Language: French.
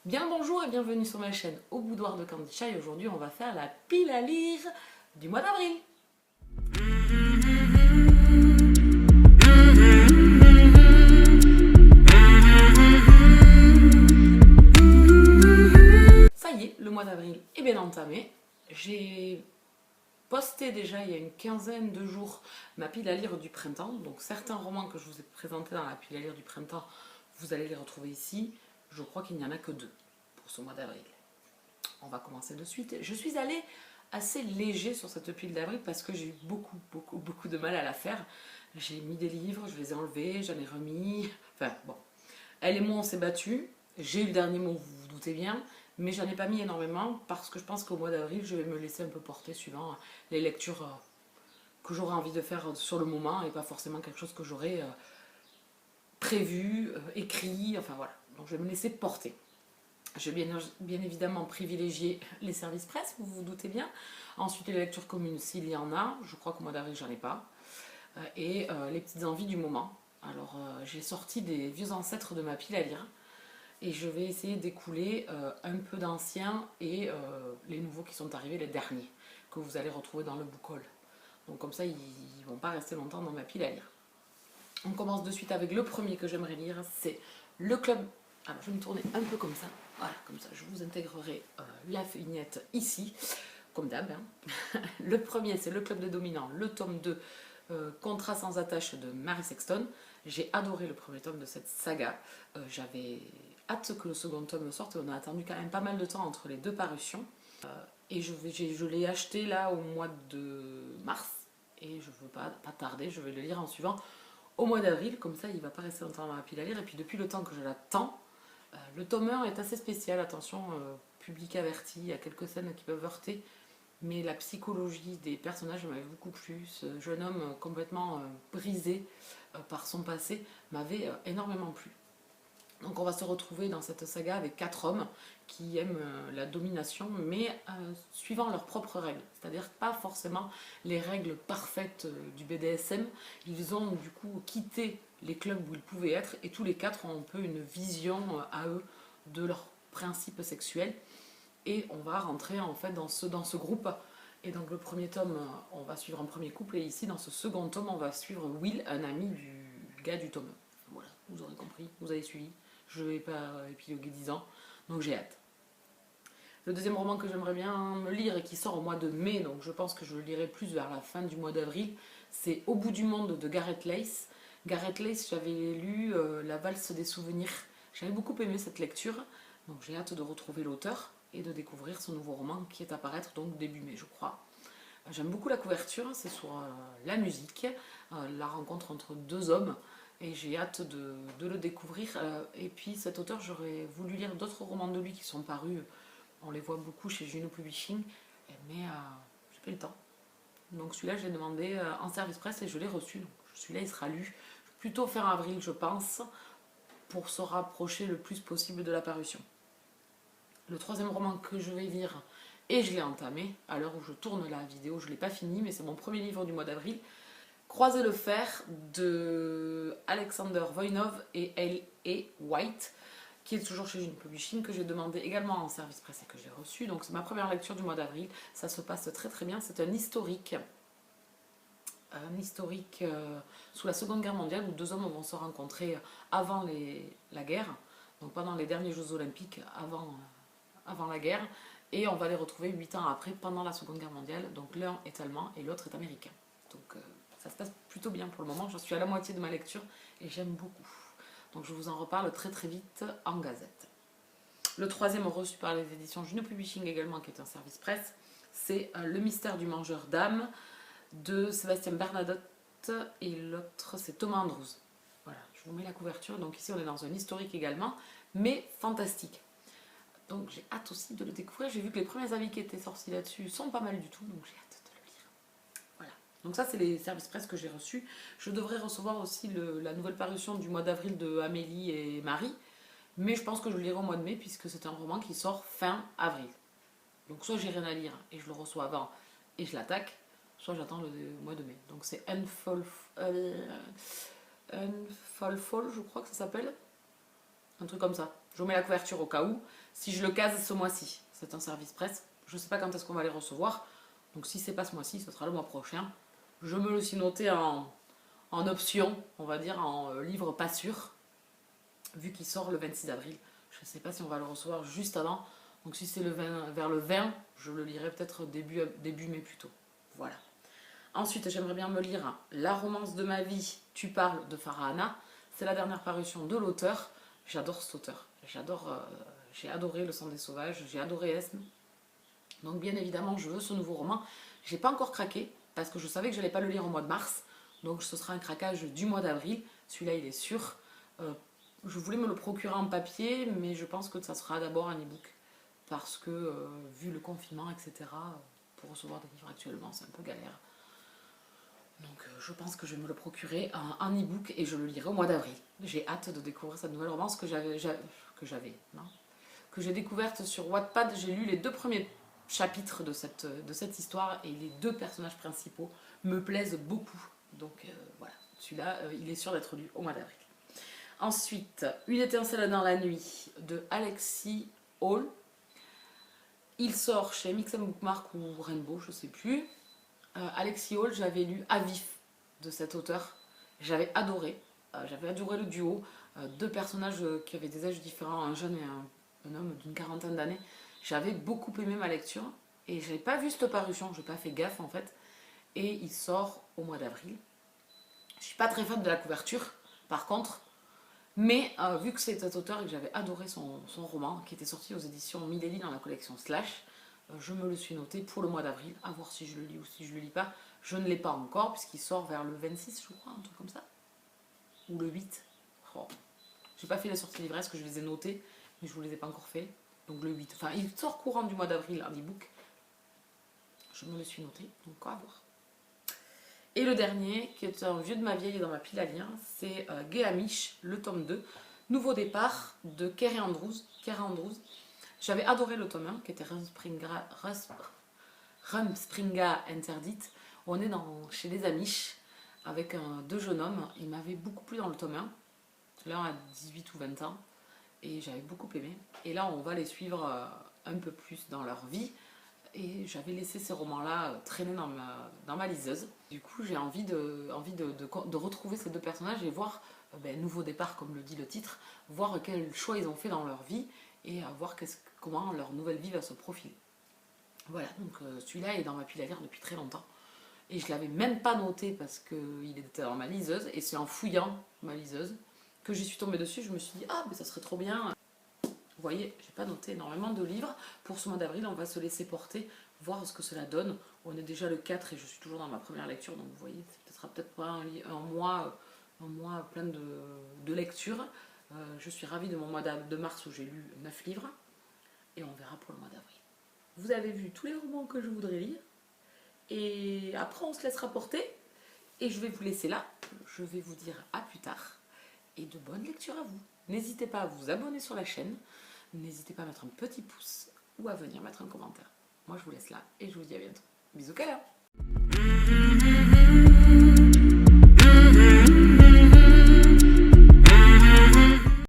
Bien bonjour et bienvenue sur ma chaîne Au Boudoir de Candy Shy. Aujourd'hui on va faire la pile à lire du mois d'avril. Ça y est, le mois d'avril est bien entamé. J'ai posté déjà il y a une quinzaine de jours ma pile à lire du printemps. Donc certains romans que je vous ai présentés dans la pile à lire du printemps, vous allez les retrouver ici. Je crois qu'il n'y en a que deux pour ce mois d'avril. On va commencer de suite. Je suis allée assez léger sur cette pile d'avril parce que j'ai eu beaucoup de mal à la faire. J'ai mis des livres, je les ai enlevés, j'en ai remis. Enfin bon, elle et moi on s'est battus. J'ai eu le dernier mot, vous vous doutez bien, mais j'en ai pas mis énormément parce que je pense qu'au mois d'avril je vais me laisser un peu porter suivant les lectures que j'aurai envie de faire sur le moment et pas forcément quelque chose que j'aurai prévu, écrit, enfin voilà. Donc je vais me laisser porter. Je vais bien évidemment privilégier les services presse, vous vous doutez bien. Ensuite, les lectures communes, s'il y en a. Je crois qu'au mois d'avril, j'en ai pas. Et les petites envies du moment. Alors, j'ai sorti des vieux ancêtres de ma pile à lire. Et je vais essayer d'écouler un peu d'anciens et les nouveaux qui sont arrivés, les derniers, que vous allez retrouver dans le book haul. Donc comme ça, ils ne vont pas rester longtemps dans ma pile à lire. On commence de suite avec le premier que j'aimerais lire, c'est Le Club. Alors je vais me tourner un peu comme ça. Voilà, comme ça je vous intégrerai la vignette ici, comme d'hab. Hein. Le premier, c'est Le Club des Dominants, le tome 2, Contrat sans attache de Marie Sexton. J'ai adoré le premier tome de cette saga. J'avais hâte que le second tome sorte. On a attendu quand même pas mal de temps entre les deux parutions. Et je l'ai acheté là au mois de mars. Et je ne veux pas tarder, je vais le lire en suivant au mois d'avril. Comme ça, il ne va pas rester longtemps dans ma pile à lire. Et puis depuis le temps que je l'attends, le tome 1 est assez spécial, attention, public averti, il y a quelques scènes qui peuvent heurter, mais la psychologie des personnages m'avait beaucoup plu. Ce jeune homme complètement brisé par son passé m'avait énormément plu. Donc on va se retrouver dans cette saga avec 4 hommes qui aiment la domination, mais suivant leurs propres règles. C'est-à-dire pas forcément les règles parfaites du BDSM. Ils ont du coup quitté les clubs où ils pouvaient être, et tous les 4 ont un peu une vision à eux de leurs principes sexuels. Et on va rentrer en fait dans ce groupe. Et donc le premier tome, on va suivre un premier couple, et ici dans ce second tome, on va suivre Will, un ami du gars du tome 1. Voilà, vous aurez compris, vous avez suivi. Je ne vais pas épiloguer 10 ans, donc j'ai hâte. Le deuxième roman que j'aimerais bien me lire et qui sort au mois de mai, donc je pense que je le lirai plus vers la fin du mois d'avril, c'est Au bout du monde de Gareth Lace. Gareth Lace, j'avais lu La valse des souvenirs. J'avais beaucoup aimé cette lecture, donc j'ai hâte de retrouver l'auteur et de découvrir son nouveau roman qui est à paraître donc début mai, je crois. J'aime beaucoup la couverture, c'est sur la musique, la rencontre entre deux hommes, et j'ai hâte de le découvrir. Et puis cet auteur, j'aurais voulu lire d'autres romans de lui qui sont parus, on les voit beaucoup chez Juno Publishing, mais j'ai pas eu le temps. Donc celui-là, je l'ai demandé en service presse et je l'ai reçu. Donc celui-là, il sera lu plutôt fin avril, je pense, pour se rapprocher le plus possible de la parution. Le troisième roman que je vais lire, et je l'ai entamé, à l'heure où je tourne la vidéo, je ne l'ai pas fini, mais c'est mon premier livre du mois d'avril, Croiser le fer de Alexander Voynov et L.A. White, qui est toujours chez Juno Publishing, que j'ai demandé également en service presse et que j'ai reçu. Donc c'est ma première lecture du mois d'avril, ça se passe très très bien, c'est un historique sous la Seconde Guerre mondiale, où deux hommes vont se rencontrer avant la guerre, donc pendant les derniers Jeux Olympiques, avant la guerre, et on va les retrouver 8 ans après, pendant la Seconde Guerre mondiale. Donc l'un est allemand et l'autre est américain. Donc ça se passe plutôt bien pour le moment. Je suis à la moitié de ma lecture et j'aime beaucoup. Donc je vous en reparle très très vite en gazette. Le troisième reçu par les éditions Juno Publishing également, qui est un service presse, c'est Le mystère du mangeur d'âme de Sébastien Bernadotte, et l'autre c'est Thomas Andrews. Voilà, je vous mets la couverture. Donc ici on est dans un historique également, mais fantastique. Donc j'ai hâte aussi de le découvrir. J'ai vu que les premiers avis qui étaient sortis là-dessus sont pas mal du tout, donc j'ai hâte de le lire. Voilà. Donc ça, c'est les services presse que j'ai reçus. Je devrais recevoir aussi la nouvelle parution du mois d'avril de Amélie et Marie, mais je pense que je le lirai au mois de mai, puisque c'est un roman qui sort fin avril. Donc soit j'ai rien à lire et je le reçois avant et je l'attaque, soit j'attends le mois de mai. Donc c'est Unfall Fall, je crois que ça s'appelle. Un truc comme ça. Je vous mets la couverture au cas où. si je le case ce mois-ci. C'est un service presse. Je ne sais pas quand est-ce qu'on va les recevoir. Donc si c'est pas ce mois-ci, ce sera le mois prochain. Je me le suis noté en option, on va dire, en livre pas sûr, vu qu'il sort le 26 avril. Je ne sais pas si on va le recevoir juste avant. Donc si c'est vers le 20, je le lirai peut-être début mai plutôt. Voilà. Ensuite, j'aimerais bien me lire La romance de ma vie, Tu parles de Farah Anna. C'est la dernière parution de l'auteur. J'adore cet auteur. J'ai adoré Le sang des sauvages, j'ai adoré Esme. Donc bien évidemment, je veux ce nouveau roman. J'ai pas encore craqué parce que je savais que je n'allais pas le lire au mois de mars. Donc ce sera un craquage du mois d'avril. Celui-là, il est sûr. Je voulais me le procurer en papier, mais je pense que ça sera d'abord un e-book. Parce que, vu le confinement, etc., pour recevoir des livres actuellement, c'est un peu galère. Donc je pense que je vais me le procurer en e-book et je le lirai au mois d'avril. J'ai hâte de découvrir cette nouvelle romance que j'ai découverte sur Wattpad. J'ai lu les 2 premiers chapitres de cette histoire et les 2 personnages principaux me plaisent beaucoup. Donc voilà, celui-là, il est sûr d'être lu au mois d'avril. Ensuite, Une étincelle dans la nuit de Alexis Hall. Il sort chez Mixem Bookmark ou Rainbow, je ne sais plus. Alexis Hall, j'avais lu À vif de cet auteur. J'avais adoré le duo. 2 personnages qui avaient des âges différents, un jeune et un homme d'une 40aine d'années. J'avais beaucoup aimé ma lecture et je n'avais pas vu cette parution, je n'ai pas fait gaffe en fait. Et il sort au mois d'avril. Je ne suis pas très fan de la couverture, par contre. Mais vu que c'est cet auteur et que j'avais adoré son roman, qui était sorti aux éditions Milady dans la collection Slash, je me le suis noté pour le mois d'avril, à voir si je le lis ou si je le lis pas. Je ne l'ai pas encore, puisqu'il sort vers le 26, je crois, un truc comme ça. Ou le 8. Oh. J'ai pas fait la sortie livresse, que je les ai notés, mais je ne vous les ai pas encore fait. Donc le 8. Enfin, il sort courant du mois d'avril, un e-book. Je me le suis noté, donc à voir. Et le dernier, qui est un vieux de ma vieille dans ma pile à lire, c'est Gay Amish, le tome 2, Nouveau départ de Kerry Andrews. J'avais adoré le tome 1, qui était Rumspringa Interdite. On est chez les Amish, avec 2 jeunes hommes. Il m'avait beaucoup plu dans le tome 1. L'un a 18 ou 20 ans, et j'avais beaucoup aimé. Et là, on va les suivre un peu plus dans leur vie. Et j'avais laissé ces romans-là traîner dans ma liseuse. Du coup, j'ai envie de retrouver ces 2 personnages et voir, nouveau départ comme le dit le titre, voir quel choix ils ont fait dans leur vie et voir comment leur nouvelle vie va se profiler. Voilà, donc celui-là est dans ma pile à lire depuis très longtemps. Et je ne l'avais même pas noté parce qu'il était dans ma liseuse. Et c'est en fouillant ma liseuse que j'y suis tombée dessus. Je me suis dit, ah, mais ça serait trop bien. Vous voyez, j'ai pas noté énormément de livres. Pour ce mois d'avril, on va se laisser porter, voir ce que cela donne. On est déjà le 4 et je suis toujours dans ma première lecture, donc vous voyez, ce sera peut-être pas un mois plein de lecture. Je suis ravie de mon mois de mars où j'ai lu 9 livres. Et on verra pour le mois d'avril. Vous avez vu tous les romans que je voudrais lire. Et après, on se laissera porter. Et je vais vous laisser là. Je vais vous dire à plus tard. Et de bonnes lectures à vous. N'hésitez pas à vous abonner sur la chaîne. N'hésitez pas à mettre un petit pouce ou à venir mettre un commentaire. Moi, je vous laisse là et je vous dis à bientôt. Bisous, câlins.